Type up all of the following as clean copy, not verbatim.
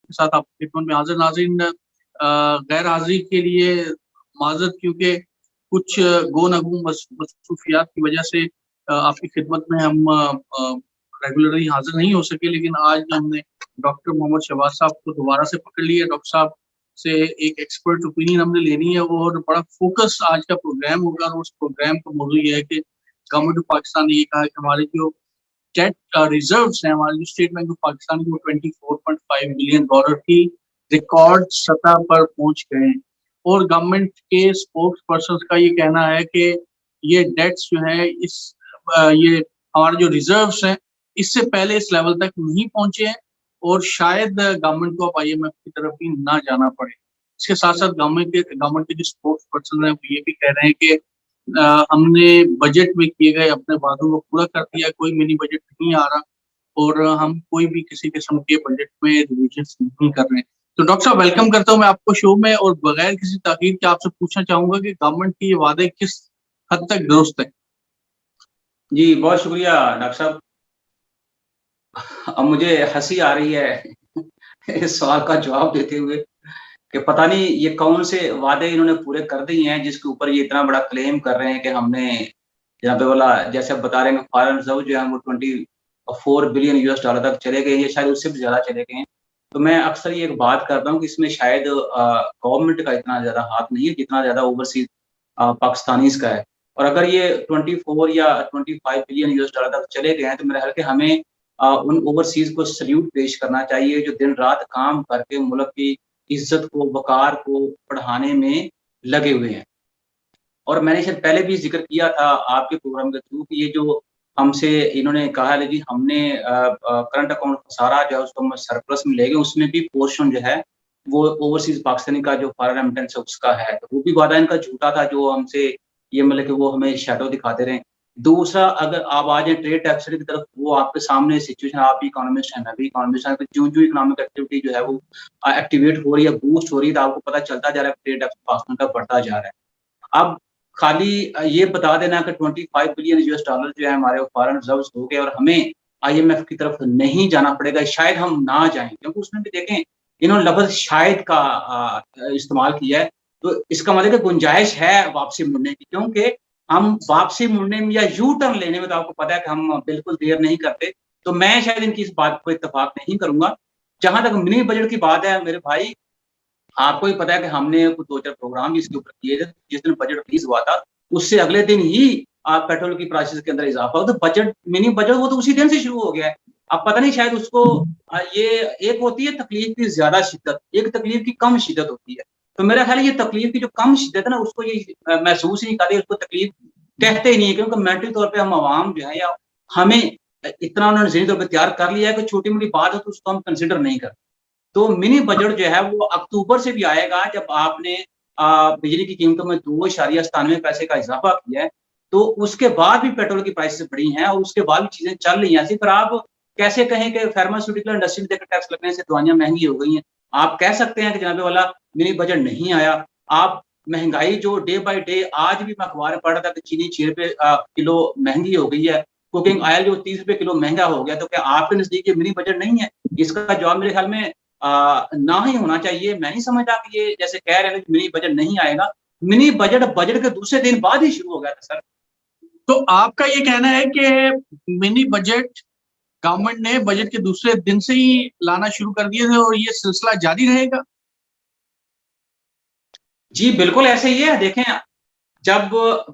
आपके साथ आपकी खिदमत में हाजिर। नाज़रीन, गैर हाजिरी के लिए माजरत, क्योंकि कुछ गो नगू मसरूफियात की वजह से आपकी खिदमत में हम रेगुलरली हाजिर नहीं हो सके, लेकिन आज हमने डॉक्टर मोहम्मद शहबाज साहब को दोबारा से पकड़ लिया। डॉक्टर साहब से एक एक्सपर्ट ओपिनियन हमने लेनी है और बड़ा फोकस आज का प्रोग्राम होगा। और उस प्रोग्राम का मौजूद ये है कि गवर्नमेंट ऑफ पाकिस्तान ने ये कहा है कि हमारे जो डेट रिजर्व्स हैं, हमारे जो स्टेट बैंक ऑफ पाकिस्तान की, वो $24.5 बिलियन की रिकॉर्ड सतह पर पहुंच गए हैं। और गवर्नमेंट के स्पोक्स पर्सन का ये कहना है कि ये डेट्स जो है ये हमारे जो रिजर्व्स हैं इससे पहले इस लेवल तक नहीं पहुंचे हैं और शायद गवर्नमेंट को अब IMF की तरफ भी ना जाना पड़े। इसके साथ साथ गवर्नमेंट के जो स्पोक्स पर्सन है वो ये भी कह रहे हैं कि हमने बजट में किए गए अपने वादों को पूरा कर दिया, कोई मिनी बजट नहीं आ रहा और हम कोई भी किसी किस्म के बजट में रिविजन नहीं कर रहे हैं। तो डॉक्टर साहब, वेलकम करता हूं मैं आपको शो में और बगैर किसी ताकीद के आपसे पूछना चाहूंगा कि गवर्नमेंट के ये वादे किस हद तक दुरुस्त है। जी बहुत शुक्रिया डॉक्टर साहब। अब मुझे हंसी आ रही है इस सवाल का जवाब देते हुए कि पता नहीं ये कौन से वादे इन्होंने पूरे कर दिए हैं जिसके ऊपर ये इतना बड़ा क्लेम कर रहे हैं कि हमने जहाँ पे बोला, जैसे आप बता रहे हैं फॉरेन रिजर्व जो है वो $24 बिलियन तक चले गए हैं, शायद उससे भी ज्यादा चले गए हैं। तो मैं अक्सर ये एक बात करता हूँ कि इसमें शायद गवर्नमेंट का इतना ज्यादा हाथ नहीं है जितना ज्यादा ओवरसीज पाकिस्तानीज का है। और अगर ये 24 या 25 बिलियन तक चले गए हैं तो मेरा ख्याल है कि हमें उन ओवरसीज को सल्यूट पेश करना चाहिए जो दिन रात काम करके मुल्क की इज्जत को, वकार को बढ़ाने में लगे हुए हैं। और मैंने शायद पहले भी जिक्र किया था आपके प्रोग्राम के थ्रू कि ये जो हमसे इन्होंने कहा है जी हमने करंट अकाउंट सारा जो है उसको हम सरप्लस में ले गए, उसमें भी पोर्शन जो है वो ओवरसीज पाकिस्तानी का जो फॉरेन रेमिटेंस है उसका है। तो वो भी वादा इनका झूठा था जो हमसे ये मतलब कि वो हमें शैडो दिखाते रहे। दूसरा, अगर आप आ जाए ट्रेड डेफिसिट की तरफ, वो आपके सामने सिचुएशन, आप भी इकोनॉमिस्ट हैं, मैं भी इकोनॉमिस्ट हैं, जो जो इकोनॉमिक एक्टिविटी जो है वो एक्टिवेट हो रही है, बूस्ट हो रही है, तो आपको पता चलता जा रहा है ट्रेड डेफिसिट पाकिस्तान का बढ़ता जा रहा है। अब खाली ये बता देना कि 25 बिलियन जो है हमारे फॉरेन रिजर्व्स हो गए और हमें IMF की तरफ नहीं जाना पड़ेगा, शायद हम ना जाएं, क्योंकि उसमें भी देखें इन्होंने लफ्ज शायद का इस्तेमाल किया है। तो इसका मतलब कि गुंजाइश है वापसी मुड़ने की, क्योंकि हम वापसी मुड़ने में या यू टर्न लेने में तो आपको पता है कि हम बिल्कुल देर नहीं करते। तो मैं शायद इनकी इस बात को इत्तेफाक नहीं करूंगा। जहां तक मिनी बजट की बात है मेरे भाई, आपको ही पता है कि हमने कुछ 2-4 प्रोग्राम भी इसके ऊपर किए थे। जिस दिन बजट रिलीज हुआ था उससे अगले दिन ही पेट्रोल की प्राइसेस के अंदर इजाफा हुआ। तो बजट, मिनी बजट, वो तो उसी दिन से शुरू हो गया है। अब पता नहीं शायद उसको ये एक होती है तकलीफ की ज्यादा शिद्दत, एक तकलीफ की कम शिद्दत होती है। तो मेरा ख्याल है ये तकलीफ की जो कम शिद्दत है ना उसको ये महसूस ही नहीं करते, उसको तकलीफ कहते ही नहीं है, क्योंकि मेंटली तौर पर हम आवाम जो है या हमें इतना उन्होंने ज़हनी तौर पर तैयार कर लिया है कि छोटी मोटी बात है तो उसको हम कंसिडर नहीं करते। तो मिनी बजट जो है वो अक्टूबर से भी आएगा, जब आपने बिजली की कीमतों में 2.97 पैसे का इजाफा किया है। तो उसके बाद भी पेट्रोल की प्राइसेस बढ़ी हैं और उसके बाद भी चीजें चल रही हैं ऐसी। पर आप कैसे कहें कि फार्मास्यूटिकल इंडस्ट्री में देखकर टैक्स लगने से दवाइयां महंगी हो गई हैं। आप कह सकते हैं कि जनाबे वाला मिनी बजट नहीं आया। आप महंगाई जो डे बाय डे, आज भी मैं अखबार में पढ़ रहा था कि चीनी 6 रुपए किलो महंगी हो गई है, कुकिंग ऑयल जो 30 रुपए किलो महंगा हो गया। तो क्या आपके नजदीक ये मिनी बजट नहीं है? इसका जवाब मेरे ख्याल में ना ही होना चाहिए। मैं नहीं समझता कि ये जैसे कह रहे हैं कि मिनी बजट नहीं आएगा। मिनी बजट बजट के दूसरे दिन बाद ही शुरू हो गया था सर। तो आपका ये कहना है कि मिनी बजट गवर्नमेंट ने बजट के दूसरे दिन से ही लाना शुरू कर दिए थे और ये सिलसिला जारी रहेगा? जी बिल्कुल ऐसे ही है। देखें, जब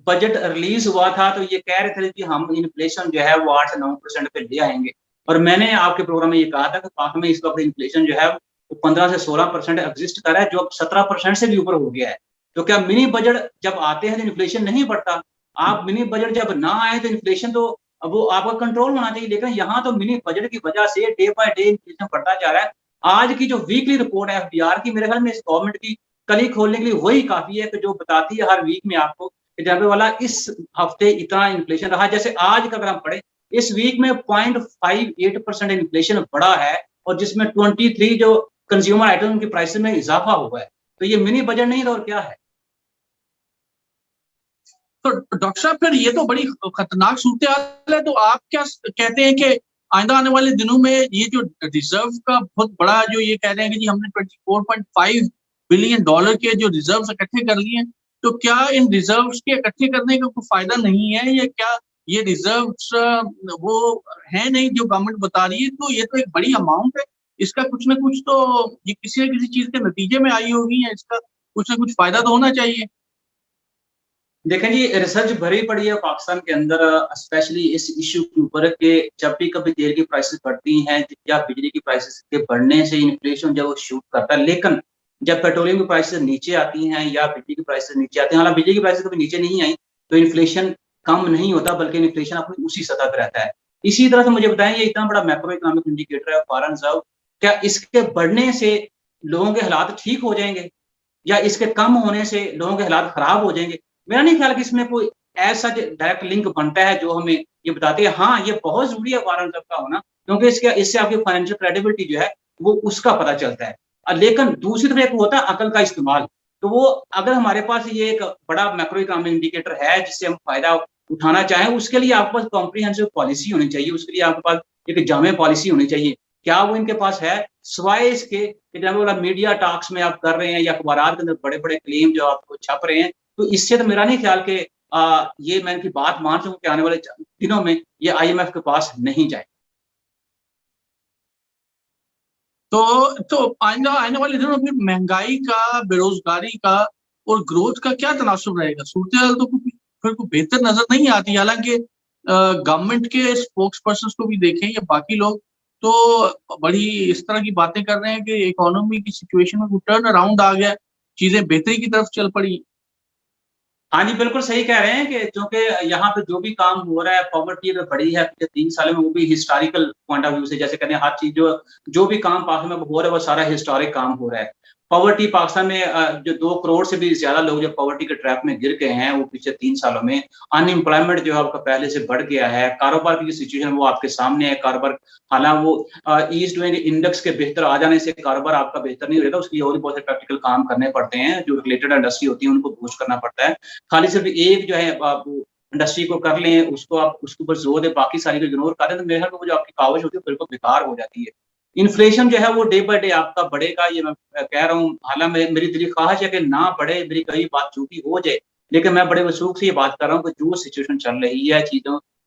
बजट रिलीज हुआ था तो ये कह रहे थे कि हम इन्फ्लेशन जो है वो 8 से 9% पे ले आएंगे। और मैंने आपके प्रोग्राम में ये कहा था कि पाक में इस वक्त इन्फ्लेशन जो है वो 15 से 16% एग्जिस्ट कर रहा है, जो अब 17% से भी ऊपर हो गया है। तो क्या मिनी बजट जब आते हैं तो इन्फ्लेशन नहीं बढ़ता? आप मिनी बजट जब ना आए तो इन्फ्लेशन तो वो आपका कंट्रोल होना चाहिए। लेकिन यहाँ तो मिनी बजट की वजह से डे बाय डे इन्फ्लेशन बढ़ता जा रहा है। आज की जो वीकली रिपोर्ट है FBR की, मेरे ख्याल में इस गवर्नमेंट की कली खोलने के लिए वही काफी है कि जो बताती है हर वीक में आपको कि जहाँ पे वाला इस हफ्ते इतना इन्फ्लेशन रहा। जैसे आज का अगर हम पढ़े, इस वीक में 0.58% इन्फ्लेशन बढ़ा है और जिसमें 23 जो कंज्यूमर आइटम की प्राइस में इजाफा हुआ है। तो ये मिनी बजट नहीं था और क्या है? तो डॉक्टर साहब, फिर ये तो बड़ी खतरनाक सूरत हाल है। तो आप क्या कहते हैं कि आइंदा आने वाले दिनों में ये जो रिजर्व का बहुत बड़ा जो ये कह रहे हैं कि जी हमने $24.5 बिलियन के जो रिजर्व इकट्ठे कर लिए हैं, तो क्या इन रिजर्व्स के इकट्ठे करने का कोई फायदा नहीं है, या क्या ये रिजर्व्स वो है नहीं जो गवर्नमेंट बता रही है? तो ये तो एक बड़ी अमाउंट है, इसका कुछ ना कुछ तो ये किसी न किसी चीज के नतीजे में आई होगी, या इसका कुछ ना कुछ फायदा तो होना चाहिए। देखें जी, रिसर्च भरी पड़ी है पाकिस्तान के अंदर, स्पेशली इस इश्यू के ऊपर कि जब भी कभी तेल की प्राइसेस बढ़ती हैं या बिजली की प्राइसेस के बढ़ने से इन्फ्लेशन जब वो शूट करता है, लेकिन जब पेट्रोलियम की प्राइसेस नीचे आती हैं या बिजली की प्राइसेस नीचे आती हैं, हालांकि बिजली की प्राइसेस कभी नीचे नहीं आई तो इन्फ्लेशन कम नहीं होता, बल्कि इन्फ्लेशन अपनी उसी सतह पर रहता है। इसी तरह से मुझे बताएं, ये इतना बड़ा मैक्रो इकोनॉमिक इंडिकेटर है फॉरेन रिजर्व, क्या इसके बढ़ने से लोगों के हालात ठीक हो जाएंगे या इसके कम होने से लोगों के हालात खराब हो जाएंगे? मेरा नहीं ख्याल कि इसमें कोई ऐसा डायरेक्ट लिंक बनता है जो हमें ये बताते हैं। हाँ, ये बहुत जरूरी है फॉरेन रिजर्व का होना, क्योंकि इससे आपकी फाइनेंशियल क्रेडिबिलिटी जो है वो उसका पता चलता है। लेकिन दूसरी तरफ एक होता है अकल का इस्तेमाल। तो वो अगर हमारे पास ये एक बड़ा मैक्रो इकोनॉमिक इंडिकेटर है जिससे हम फायदा उठाना चाहें, उसके लिए आपके पास कॉम्प्रिहेंसिव पॉलिसी होनी चाहिए, उसके लिए आपके पास एक जामे पॉलिसी होनी चाहिए। क्या वो इनके पास है? सिवाय इसके कि जब वाला मीडिया टॉक्स में आप कर रहे हैं या अखबार के अंदर बड़े बड़े क्लेम जो आपको छप रहे हैं, तो इससे तो मेरा नहीं ख्याल कि ये मैं इनकी बात मान सकूं कि आने वाले दिनों में ये आईएमएफ के पास नहीं जाए। तो आइंदा आने वाले दिनों में फिर महंगाई का, बेरोजगारी का और ग्रोथ का क्या तनासुब रहेगा? सूरत तो फिर को बेहतर नजर नहीं आती। हालांकि गवर्नमेंट के स्पोक्स पर्सन को भी देखें या बाकी लोग तो बड़ी इस तरह की बातें कर रहे हैं कि इकोनॉमी की सिचुएशन में टर्न अराउंड आ गया, चीजें बेहतरी की तरफ चल पड़ी। हाँ जी, बिल्कुल सही कह रहे हैं कि क्योंकि यहाँ पे जो भी काम हो रहा है, पॉवर्टी अगर बढ़ी है पिछले 3 सालों में, वो भी हिस्टोरिकल पॉइंट ऑफ व्यू से, जैसे कहते हैं हर चीज जो भी काम पाकिस्तान में हो रहा है वो सारा हिस्टोरिक काम हो रहा है। पॉवर्टी पाकिस्तान में जो 2 करोड़ से भी ज्यादा लोग जो पॉवर्टी के ट्रैप में गिर गए हैं वो पिछले 3 सालों में। अनएम्प्लॉयमेंट जो है आपका पहले से बढ़ गया है। कारोबार की जो सिचुएशन वो आपके सामने है। कारोबार हालांकि वो ईस्ट डूइंग इंडेक्स के बेहतर आ जाने से कारोबार आपका बेहतर नहीं रहेगा, उसके लिए और भी बहुत से प्रैक्टिकल काम करने पड़ते हैं, जो रिलेटेड इंडस्ट्री होती है उनको बूस्ट करना पड़ता है। खाली सिर्फ एक जो है आप इंडस्ट्री को कर लें, उसको आप उसके ऊपर जोर दें, बाकी सारी को इग्नोर कर दें, तो मेरे ख्याल में वो जो आपकी काविश होती है बिल्कुल बेकार हो जाती है। इन्फ्लेशन जो है वो डे बाय डे आपका बढ़ेगा, ये मैं कह रहा हूँ। हालांकि मेरी दिली ख्वाहिश है कि ना बढ़े, मेरी कहीं बात झूठी हो जाए, लेकिन मैं बड़े वसूख से ये बात कर रहा हूँ कि जो सिचुएशन चल रही है,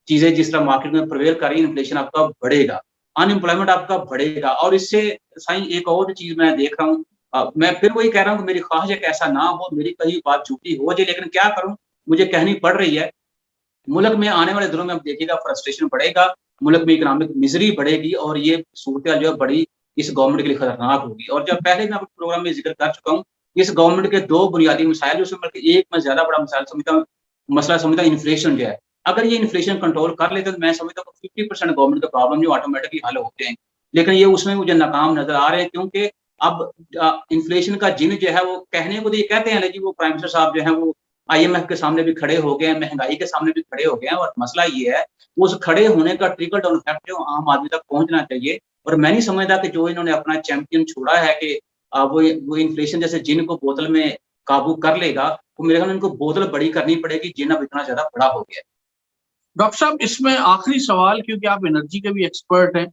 चीजें जिस तरह मार्केट में प्रवेल कर रही है, इन्फ्लेशन आपका बढ़ेगा, अनएम्प्लॉयमेंट आपका बढ़ेगा। और इससे साईं एक और चीज मैं देख रहा हूँ, मैं फिर वही कह रहा हूँ कि मेरी ख्वाहिश है कि ऐसा ना हो, मेरी कहीं बात झूठी हो जाए, लेकिन क्या करूँ, मुझे कहनी पड़ रही है। मुल्क में आने वाले दिनों में आप देखिएगा फ्रस्ट्रेशन बढ़ेगा, मुल्क में इकोनॉमिक मिजरी बढ़ेगी और ये सूरत जो है बड़ी इस गवर्नमेंट के लिए खतरनाक होगी। और जब पहले मैं अपने प्रोग्राम में जिक्र कर चुका हूँ, इस गवर्नमेंट के 2 बुनियादी मसाइल, उसमें बल्कि एक मैं ज्यादा बड़ा मसला समझता हूँ इन्फ्लेशन जो है। अगर ये इन्फ्लेशन कंट्रोल कर लेते तो मैं समझता हूँ 50% गवर्नमेंट का प्रॉब्लम जो ऑटोमेटिकली हल होते हैं, लेकिन ये उसमें मुझे नाकाम नजर आ रहे हैं, क्योंकि अब इन्फ्लेशन का जिन जो है वो कहने को तो ये कहते हैं, लेकिन वो प्राइम मिनिस्टर साहब जो है वो आईएमएफ के सामने भी खड़े हो गए हैं, महंगाई के सामने भी खड़े हो गए हैं। और मसला ये है, उस खड़े होने का ट्रिकल डाउन इफेक्ट जो आम आदमी तक पहुंचना चाहिए। और मैं नहीं समझता कि जो इन्होंने अपना चैंपियन छोड़ा है कि वो इन्फ्लेशन जैसे जिन को बोतल में काबू कर लेगा, तो मेरे ख्याल में इनको बोतल बड़ी करनी पड़ेगी, जिन अब इतना ज्यादा बड़ा हो गया है। डॉक्टर साहब, इसमें आखिरी सवाल, क्योंकि आप एनर्जी के भी एक्सपर्ट हैं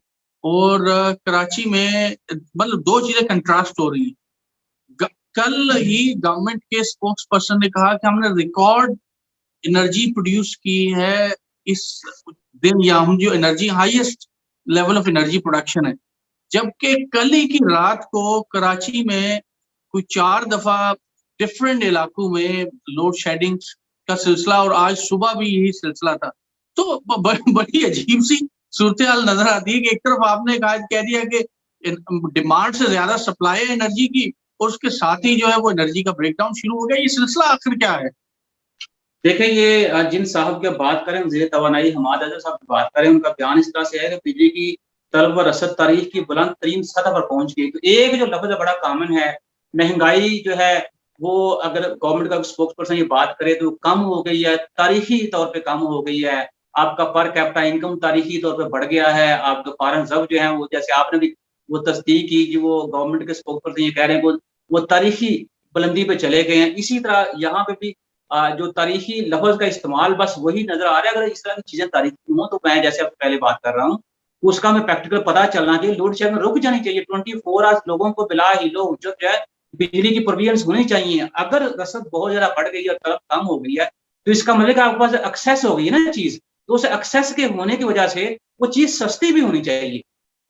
और कराची में मतलब 2 चीजें कंट्रास्ट हो रही हैं। कल ही गवर्नमेंट के स्पोक्स पर्सन ने कहा कि हमने रिकॉर्ड एनर्जी प्रोड्यूस की है इस दिन, या हम जो energy highest level of energy production है, जबकि कल ही की रात को कराची में कुछ 4 दफा डिफरेंट इलाकों में लोड शेडिंग का सिलसिला, और आज सुबह भी यही सिलसिला था। तो बड़ी अजीब सी सूरत हाल नजर आती है कि एक तरफ आपने कह दिया कि डिमांड से ज्यादा सप्लाई है एनर्जी की, और उसके साथ ही जो है वो एनर्जी का ब्रेकडाउन शुरू हो गया। ये सिलसिला आखिर क्या है? देखें, ये जिन साहब की बात करें, वज़ीर तवानाई हमाद अज़हर साहब की बात करें, उनका बयान इस तरह से है कि बिजली की तलब व रसद तारीख की बुलंद तरीन सतह पर पहुंच गई। तो एक जो लफ्ज बड़ा कॉमन है, महंगाई जो है वो अगर गवर्नमेंट का स्पोक्स पर्सन ये बात करे तो कम हो गई है, तारीखी तौर पे कम हो गई है। आपका पर कैपिटा इनकम तारीखी तौर पे बढ़ गया है। आपका फॉरेन रिजर्व जो है वो, जैसे आपने भी वो तस्दीक की कि वो गवर्नमेंट के स्पोक्स पर्सन ये कह रहे हैं वो तारीखी बुलंदी पे चले गए हैं। इसी तरह यहाँ पे भी जो तारीखी लफ्ज का इस्तेमाल बस वही नजर आ रहा है। अगर इस तरह की चीजें तारीखी हों तो मैं जैसे अब पहले बात कर रहा हूँ, उसका हमें प्रैक्टिकल पता चलना चाहिए। लोड शेडिंग रुक जानी चाहिए, 24 आवर्स लोगों को बिला हिलो जो है बिजली की प्रोविजंस होनी चाहिए। अगर रसद बहुत ज़्यादा बढ़ गई है और तलब कम हो गई है, तो इसका मतलब कि आपके पास एक्सेस हो गई है ना चीज़, तो उस एक्सेस के होने की वजह से वो चीज़ सस्ती भी होनी चाहिए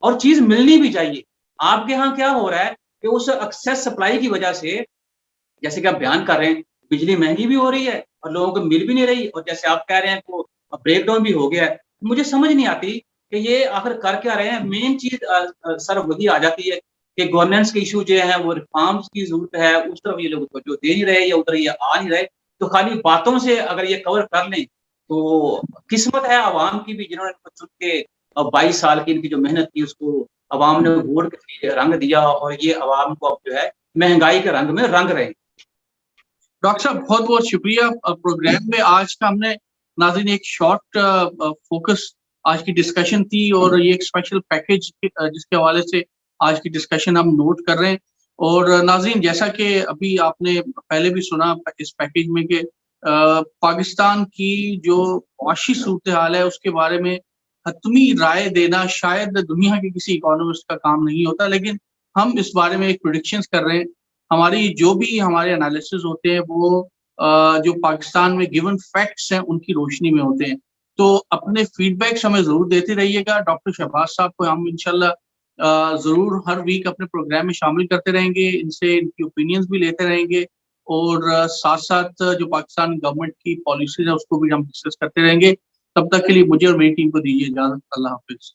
और चीज़ मिलनी भी चाहिए। आपके यहाँ क्या हो रहा है कि उस एक्सेस सप्लाई की वजह से, जैसे कि आप बयान कर रहे हैं, बिजली महँगी भी हो रही है और लोगों को मिल भी नहीं रही, और जैसे आप कह रहे हैं वो ब्रेकडाउन भी हो गया है। मुझे समझ नहीं आती कि ये आखिर कर क्या रहे हैं? मेन चीज़ सर वही आ जाती है कि गवर्नेंस के इश्यू जो हैं वो रिफॉर्म्स की ज़रूरत है, उस तरफ ये लोग तवज्जो दे नहीं रहे या उधर ये आ नहीं रहे। तो खाली बातों से अगर ये कवर कर लें, तो किस्मत है अवाम की भी, जिन्होंने इनको चुन के 22 साल की इनकी जो मेहनत की उसको अवाम ने वोट के ज़रिए रंग दिया, और ये अवाम को अब जो है महँगाई के रंग में रंग रहे हैं। डॉक्टर साहब बहुत-बहुत शुक्रिया। प्रोग्राम में आज का हमने नाज़रीन एक शॉर्ट फोकस आज की डिस्कशन थी, और ये एक स्पेशल पैकेज जिसके हवाले से आज की डिस्कशन हम नोट कर रहे हैं। और नाज़रीन, जैसा कि अभी आपने पहले भी सुना इस पैकेज में कि पाकिस्तान की जो मुआशी सूरत-ए-हाल है उसके बारे में हतमी राय देना शायद दुनिया के किसी इकोनॉमिस्ट का काम नहीं होता, लेकिन हम इस बारे में एक प्रेडिक्शंस कर रहे हैं। हमारी जो भी हमारे एनालिसिस होते हैं वो जो पाकिस्तान में गिवन फैक्ट्स हैं उनकी रोशनी में होते हैं। तो अपने फीडबैक्स हमें ज़रूर देते रहिएगा। डॉक्टर शहबाज साहब को हम इंशाल्लाह ज़रूर हर वीक अपने प्रोग्राम में शामिल करते रहेंगे, इनसे इनकी ओपिनियंस भी लेते रहेंगे, और साथ-साथ जो पाकिस्तान गवर्नमेंट की पॉलिसीज़ है उसको भी हम डिस्कस करते रहेंगे। तब तक के लिए मुझे और मेरी टीम को दीजिए इजाज़त। अल्लाह हाफ़िज़।